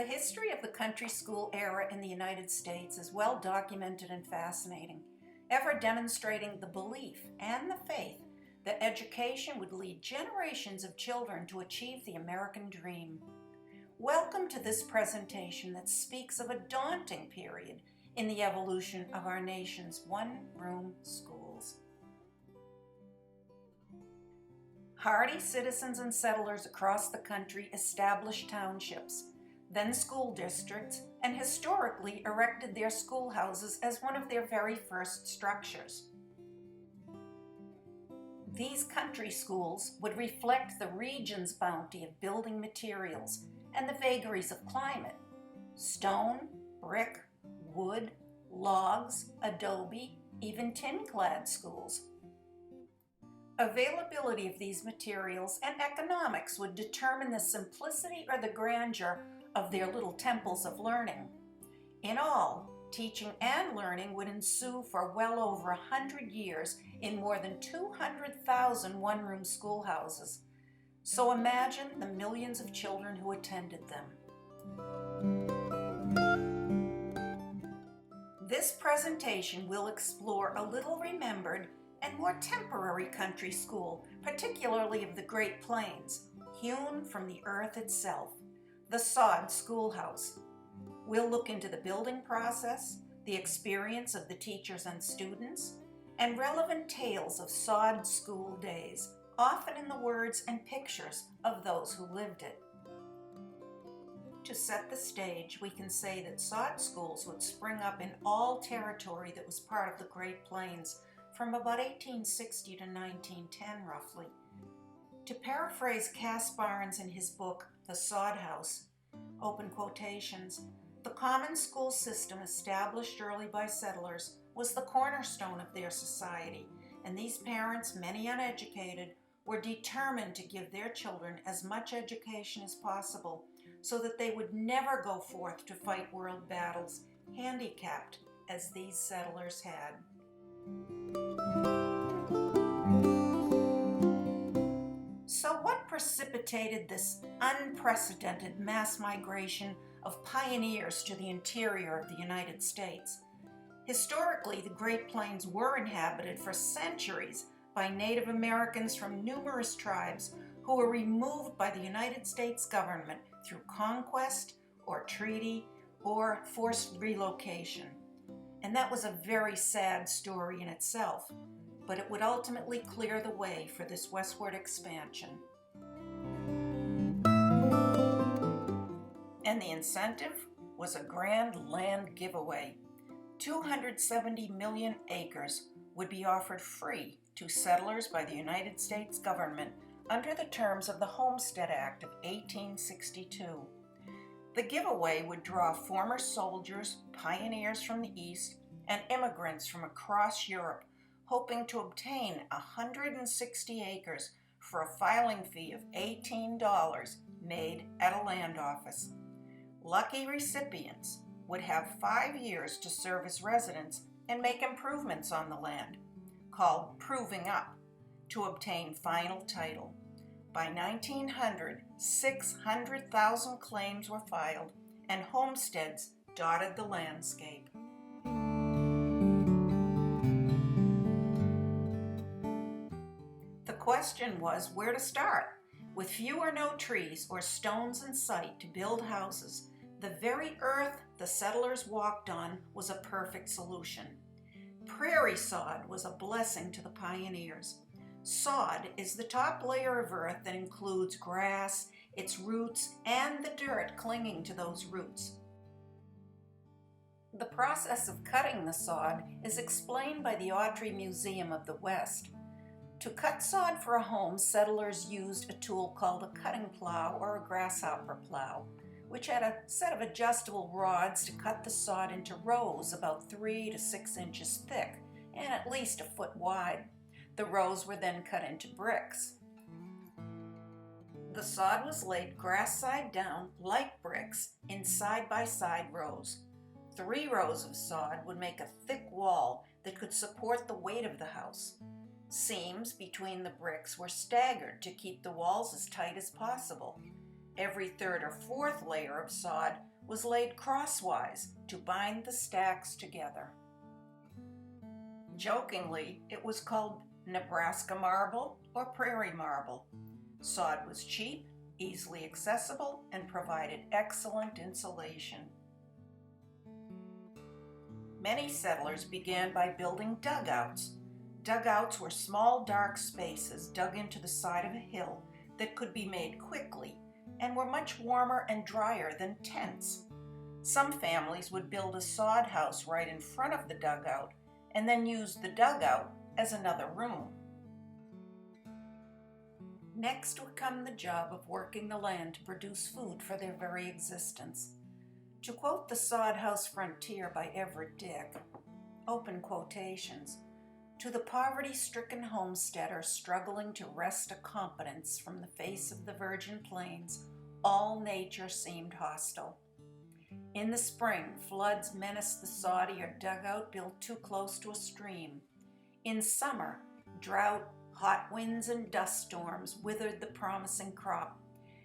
The history of the country school era in the United States is well documented and fascinating, ever demonstrating the belief and the faith that education would lead generations of children to achieve the American dream. Welcome to this presentation that speaks of a daunting period in the evolution of our nation's one-room schools. Hardy citizens and settlers across the country established townships, then school districts, and historically erected their schoolhouses as one of their very first structures. These country schools would reflect the region's bounty of building materials and the vagaries of climate: stone, brick, wood, logs, adobe, even tin-clad schools. Availability of these materials and economics would determine the simplicity or the grandeur of their little temples of learning. In all, teaching and learning would ensue for well over 100 years in more than 200,000 one-room schoolhouses. So imagine the millions of children who attended them. This presentation will explore a little remembered and more temporary country school, particularly of the Great Plains, hewn from the earth itself, the sod schoolhouse. We'll look into the building process, the experience of the teachers and students, and relevant tales of sod school days, often in the words and pictures of those who lived it. To set the stage, we can say that sod schools would spring up in all territory that was part of the Great Plains from about 1860 to 1910, roughly. To paraphrase Cass Barnes in his book, The Sod-House, open quotations, the common school system established early by settlers was the cornerstone of their society, and these parents, many uneducated, were determined to give their children as much education as possible so that they would never go forth to fight world battles, handicapped as these settlers had. So what precipitated this unprecedented mass migration of pioneers to the interior of the United States? Historically, the Great Plains were inhabited for centuries by Native Americans from numerous tribes who were removed by the United States government through conquest or treaty or forced relocation. And that was a very sad story in itself, but it would ultimately clear the way for this westward expansion. And the incentive was a grand land giveaway. 270 million acres would be offered free to settlers by the United States government under the terms of the Homestead Act of 1862. The giveaway would draw former soldiers, pioneers from the East, and immigrants from across Europe, hoping to obtain 160 acres for a filing fee of $18 made at a land office. Lucky recipients would have 5 years to serve as residents and make improvements on the land, called proving up, to obtain final title. By 1900, 600,000 claims were filed, and homesteads dotted the landscape. The question was where to start. With few or no trees or stones in sight to build houses, the very earth the settlers walked on was a perfect solution. Prairie sod was a blessing to the pioneers. Sod is the top layer of earth that includes grass, its roots, and the dirt clinging to those roots. The process of cutting the sod is explained by the Autry Museum of the West. To cut sod for a home, settlers used a tool called a cutting plow or a grasshopper plow, which had a set of adjustable rods to cut the sod into rows about 3 to 6 inches thick and at least a foot wide. The rows were then cut into bricks. The sod was laid grass side down, like bricks, in side-by-side rows. 3 rows of sod would make a thick wall that could support the weight of the house. Seams between the bricks were staggered to keep the walls as tight as possible. Every 3rd or 4th layer of sod was laid crosswise to bind the stacks together. Jokingly, it was called Nebraska marble or prairie marble. Sod was cheap, easily accessible, and provided excellent insulation. Many settlers began by building dugouts. Dugouts were small, dark spaces dug into the side of a hill that could be made quickly and were much warmer and drier than tents. Some families would build a sod house right in front of the dugout and then use the dugout as another room. Next would come the job of working the land to produce food for their very existence. To quote The Sod-House Frontier by Everett Dick, open quotations, "To the poverty-stricken homesteader struggling to wrest a competence from the face of the virgin plains, all nature seemed hostile. In the spring, floods menaced the soddy or dugout built too close to a stream. In summer, drought, hot winds, and dust storms withered the promising crop,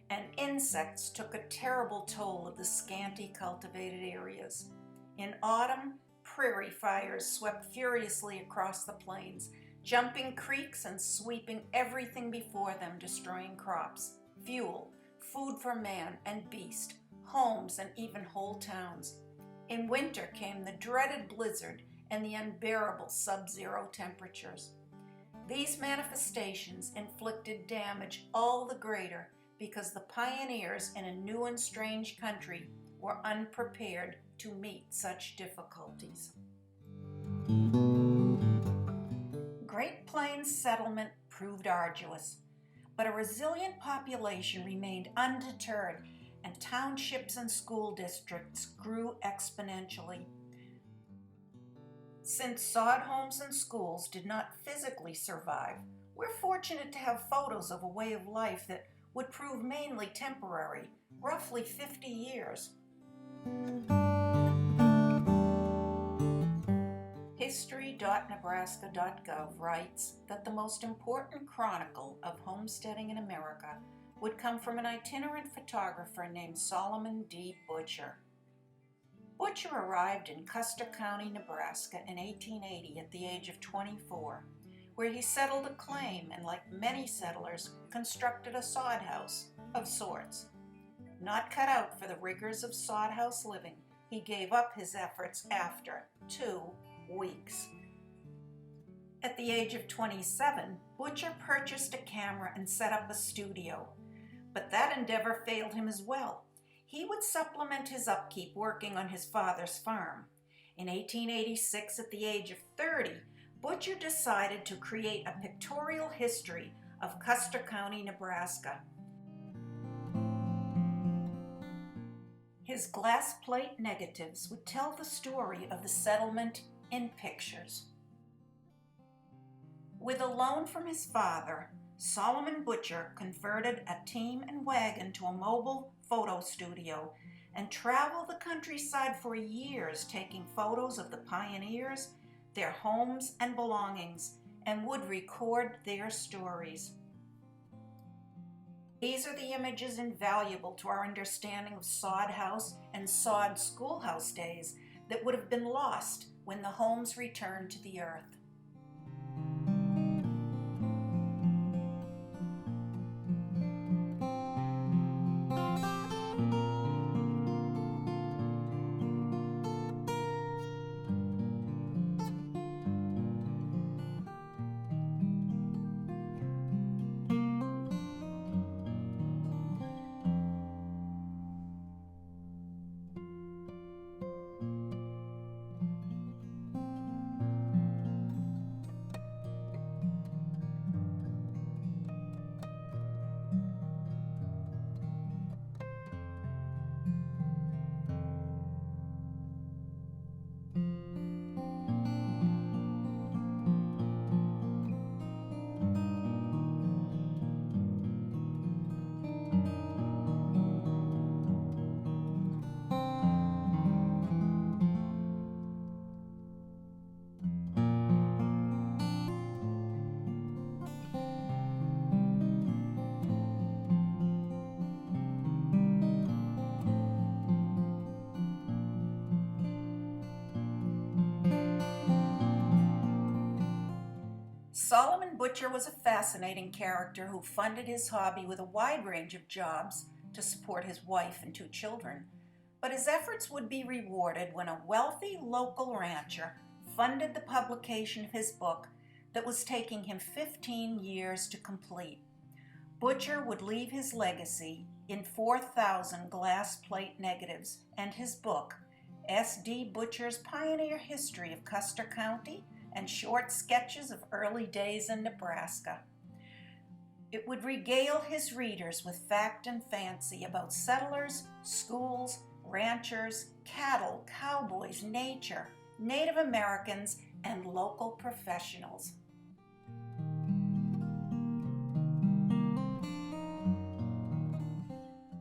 and insects took a terrible toll of the scanty cultivated areas. In autumn, prairie fires swept furiously across the plains, jumping creeks and sweeping everything before them, destroying crops, fuel, food for man and beast, homes, and even whole towns. In winter came the dreaded blizzard and the unbearable sub-zero temperatures. These manifestations inflicted damage all the greater because the pioneers in a new and strange country were unprepared to meet such difficulties." Great Plains settlement proved arduous, but a resilient population remained undeterred, and townships and school districts grew exponentially. Since sod homes and schools did not physically survive, we're fortunate to have photos of a way of life that would prove mainly temporary, roughly 50 years. History.nebraska.gov writes that the most important chronicle of homesteading in America would come from an itinerant photographer named Solomon D. Butcher. Butcher arrived in Custer County, Nebraska in 1880 at the age of 24, where he settled a claim and, like many settlers, constructed a sod house of sorts. Not cut out for the rigors of sod house living, he gave up his efforts after 2 weeks. At the age of 27, Butcher purchased a camera and set up a studio, but that endeavor failed him as well. He would supplement his upkeep working on his father's farm. In 1886, at the age of 30, Butcher decided to create a pictorial history of Custer County, Nebraska. His glass plate negatives would tell the story of the settlement in pictures. With a loan from his father, Solomon Butcher converted a team and wagon to a mobile photo studio and traveled the countryside for years, taking photos of the pioneers, their homes and belongings, and would record their stories. These are the images invaluable to our understanding of sod house and sod schoolhouse days that would have been lost when the homes returned to the earth. Solomon Butcher was a fascinating character who funded his hobby with a wide range of jobs to support his wife and 2 children, but his efforts would be rewarded when a wealthy local rancher funded the publication of his book that was taking him 15 years to complete. Butcher would leave his legacy in 4,000 glass plate negatives and his book, S.D. Butcher's Pioneer History of Custer County and Short Sketches of Early Days in Nebraska. It would regale his readers with fact and fancy about settlers, schools, ranchers, cattle, cowboys, nature, Native Americans, and local professionals.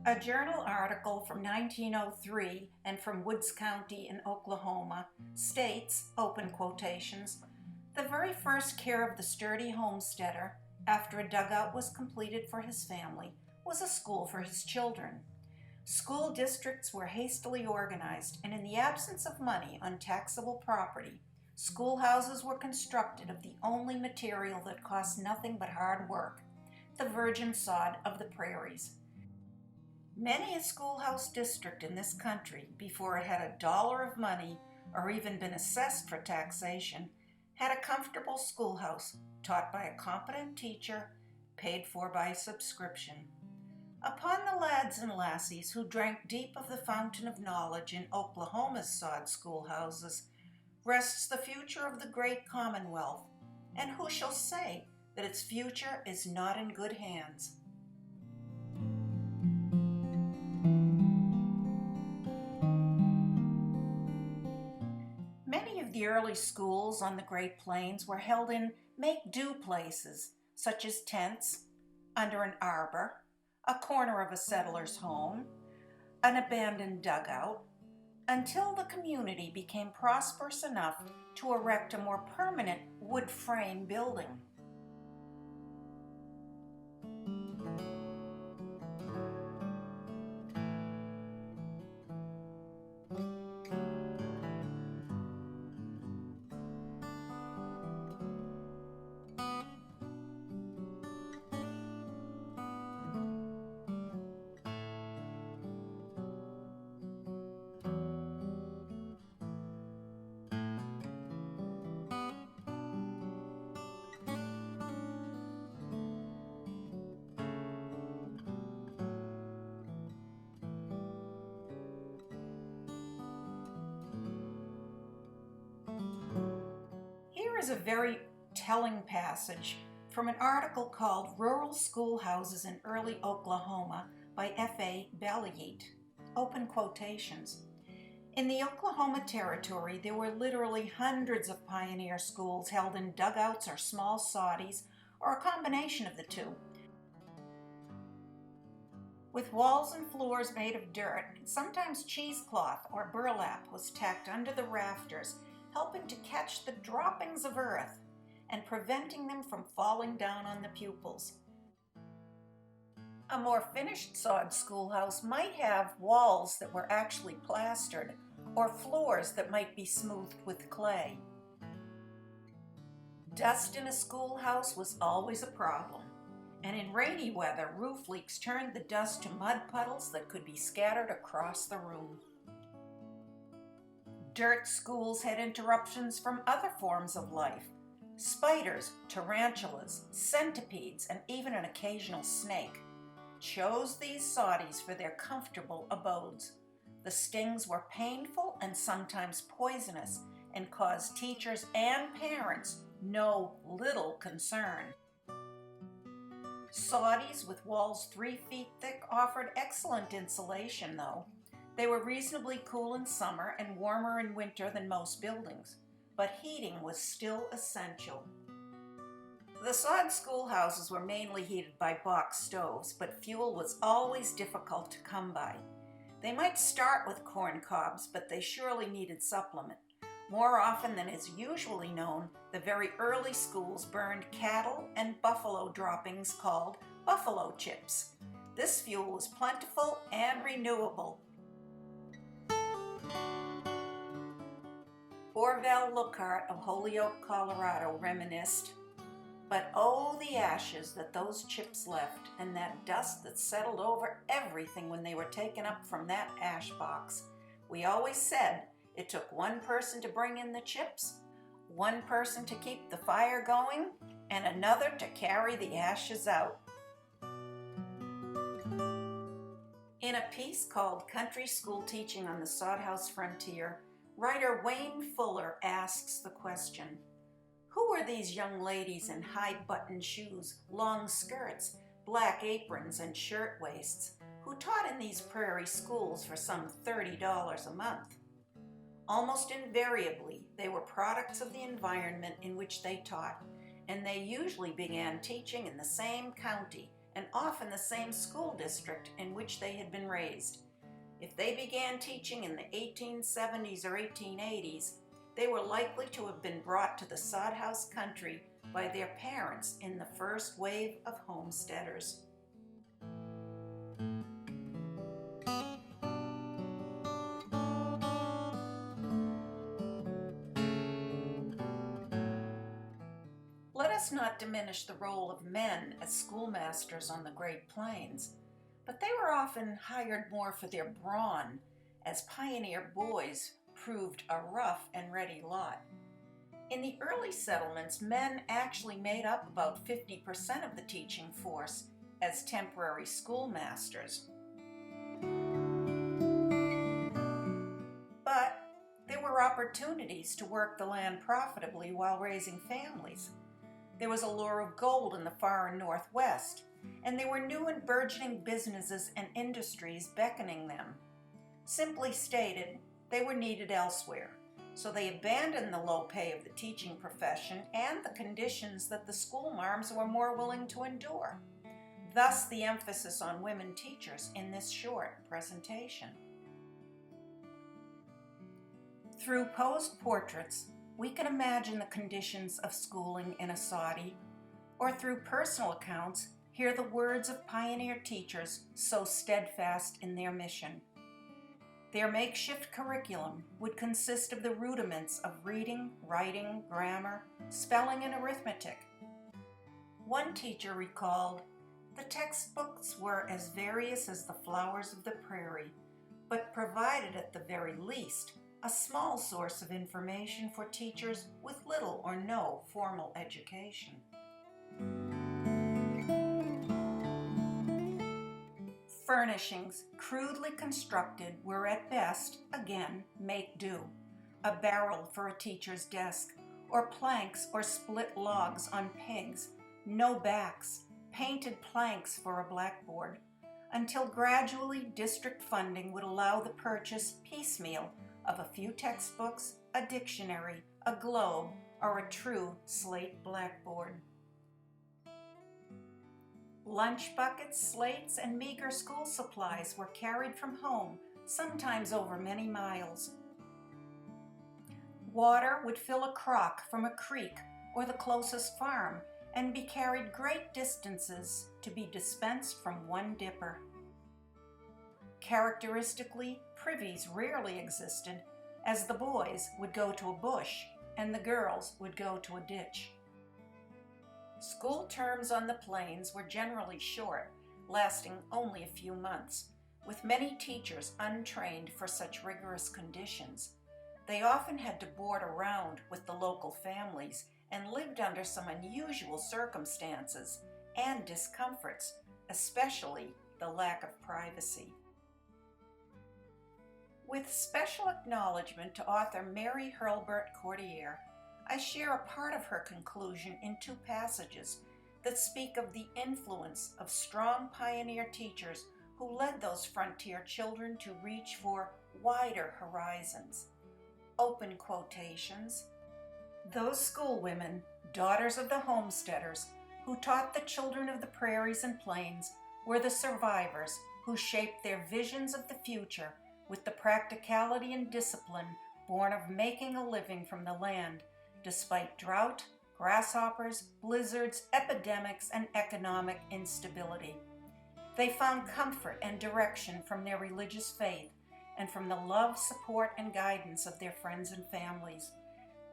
A journal article from 1903 and from Woods County in Oklahoma states, open quotations, "The very first care of the sturdy homesteader, after a dugout was completed for his family, was a school for his children. School districts were hastily organized, and in the absence of money on taxable property, schoolhouses were constructed of the only material that cost nothing but hard work, the virgin sod of the prairies. Many a schoolhouse district in this country, before it had a dollar of money or even been assessed for taxation, had a comfortable schoolhouse taught by a competent teacher, paid for by subscription. Upon the lads and lassies who drank deep of the fountain of knowledge in Oklahoma's sod schoolhouses rests the future of the great Commonwealth, and who shall say that its future is not in good hands?" Many of the early schools on the Great Plains were held in make-do places, such as tents, under an arbor, a corner of a settler's home, an abandoned dugout, until the community became prosperous enough to erect a more permanent wood frame building. Here is a very telling passage from an article called "Rural Schoolhouses in Early Oklahoma" by F.A. Balliet. Open quotations. "In the Oklahoma Territory, there were literally hundreds of pioneer schools held in dugouts or small soddies, or a combination of the two, with walls and floors made of dirt. Sometimes cheesecloth or burlap was tacked under the rafters, helping to catch the droppings of earth and preventing them from falling down on the pupils. A more finished sod schoolhouse might have walls that were actually plastered or floors that might be smoothed with clay. Dust in a schoolhouse was always a problem, and in rainy weather, roof leaks turned the dust to mud puddles that could be scattered across the room. Dirt schools had interruptions from other forms of life. Spiders, tarantulas, centipedes, and even an occasional snake chose these soddies for their comfortable abodes. The stings were painful and sometimes poisonous and caused teachers and parents no little concern. Soddies with walls 3 feet thick offered excellent insulation, though. They were reasonably cool in summer and warmer in winter than most buildings, but heating was still essential. The sod schoolhouses were mainly heated by box stoves, but fuel was always difficult to come by. They might start with corn cobs, but they surely needed supplement. More often than is usually known, the very early schools burned cattle and buffalo droppings called buffalo chips. This fuel was plentiful and renewable. Orville Lookhart of Holyoke, Colorado reminisced, But oh, the ashes that those chips left, and that dust that settled over everything when they were taken up from that ash box. We always said it took one person to bring in the chips, one person to keep the fire going, and another to carry the ashes out. In a piece called Country School Teaching on the Sod-house Frontier, writer Wayne Fuller asks the question, who were these young ladies in high-buttoned shoes, long skirts, black aprons, and shirtwaists who taught in these prairie schools for some $30 a month? Almost invariably, they were products of the environment in which they taught, and they usually began teaching in the same county and often the same school district in which they had been raised. If they began teaching in the 1870s or 1880s, they were likely to have been brought to the sod-house country by their parents in the first wave of homesteaders. Let us not diminish the role of men as schoolmasters on the Great Plains, but they were often hired more for their brawn, as pioneer boys proved a rough and ready lot. In the early settlements, men actually made up about 50% of the teaching force as temporary schoolmasters. But there were opportunities to work the land profitably while raising families. There was a lure of gold in the far northwest, and there were new and burgeoning businesses and industries beckoning them. Simply stated, they were needed elsewhere, so they abandoned the low pay of the teaching profession and the conditions that the schoolmarms were more willing to endure. Thus the emphasis on women teachers in this short presentation. Through posed portraits, we can imagine the conditions of schooling in a soddie, or through personal accounts, hear the words of pioneer teachers so steadfast in their mission. Their makeshift curriculum would consist of the rudiments of reading, writing, grammar, spelling, and arithmetic. One teacher recalled, "The textbooks were as various as the flowers of the prairie, but provided at the very least a small source of information for teachers with little or no formal education." Furnishings, crudely constructed, were at best, again, make do. A barrel for a teacher's desk, or planks or split logs on pegs, no backs, painted planks for a blackboard, until gradually district funding would allow the purchase piecemeal of a few textbooks, a dictionary, a globe, or a true slate blackboard. Lunch buckets, slates, and meager school supplies were carried from home, sometimes over many miles. Water would fill a crock from a creek or the closest farm and be carried great distances to be dispensed from one dipper. Characteristically, privies rarely existed, as the boys would go to a bush and the girls would go to a ditch. School terms on the plains were generally short, lasting only a few months, with many teachers untrained for such rigorous conditions. They often had to board around with the local families and lived under some unusual circumstances and discomforts, especially the lack of privacy. With special acknowledgement to author Mary Hurlburt Cordier, I share a part of her conclusion in two passages that speak of the influence of strong pioneer teachers who led those frontier children to reach for wider horizons. Open quotations. "Those schoolwomen, daughters of the homesteaders, who taught the children of the prairies and plains, were the survivors who shaped their visions of the future with the practicality and discipline born of making a living from the land, despite drought, grasshoppers, blizzards, epidemics, and economic instability. They found comfort and direction from their religious faith and from the love, support, and guidance of their friends and families.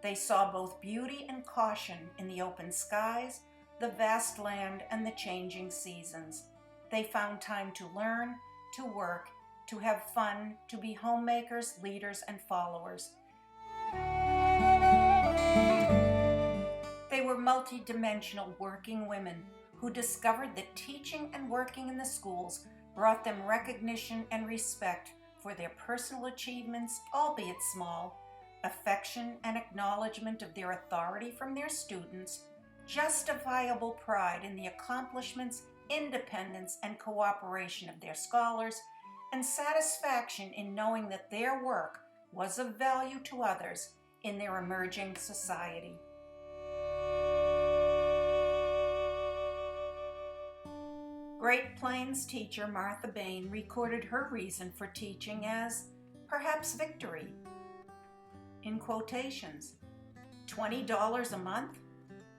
They saw both beauty and caution in the open skies, the vast land, and the changing seasons. They found time to learn, to work, to have fun, to be homemakers, leaders, and followers. They were multi-dimensional working women who discovered that teaching and working in the schools brought them recognition and respect for their personal achievements, albeit small, affection and acknowledgement of their authority from their students, justifiable pride in the accomplishments, independence, and cooperation of their scholars, and satisfaction in knowing that their work was of value to others in their emerging society. Great Plains teacher Martha Bain recorded her reason for teaching as perhaps victory. In quotations, $20 a month?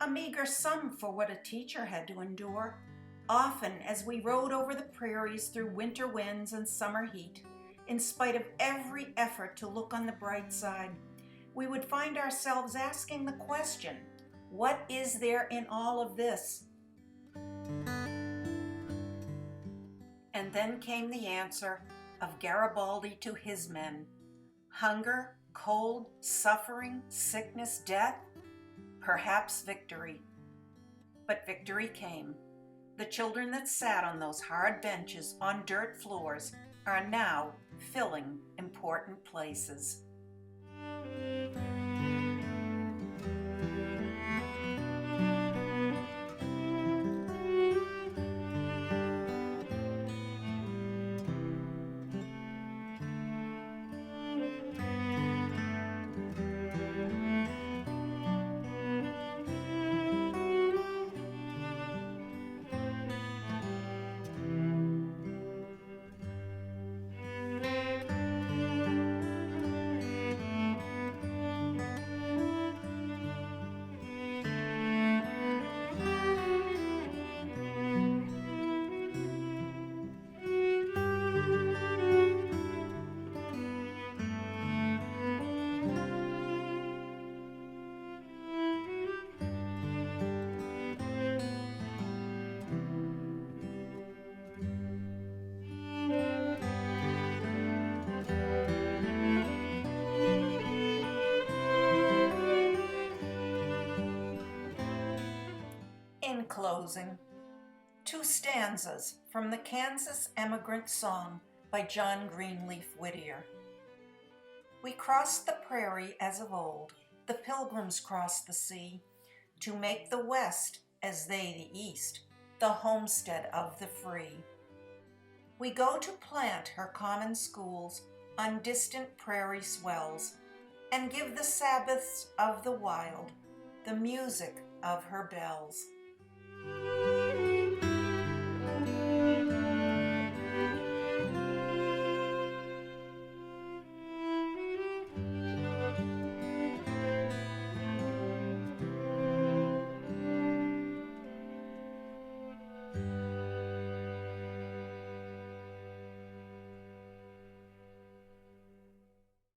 A meager sum for what a teacher had to endure. Often, as we rode over the prairies through winter winds and summer heat, in spite of every effort to look on the bright side, we would find ourselves asking the question, what is there in all of this? And then came the answer of Garibaldi to his men. Hunger, cold, suffering, sickness, death? Perhaps victory. But victory came. The children that sat on those hard benches on dirt floors are now filling important places. In closing, 2 stanzas from the Kansas Emigrant Song by John Greenleaf Whittier. We crossed the prairie as of old, the pilgrims crossed the sea, to make the West, as they the East, the homestead of the free. We go to plant her common schools on distant prairie swells, and give the Sabbaths of the wild the music of her bells.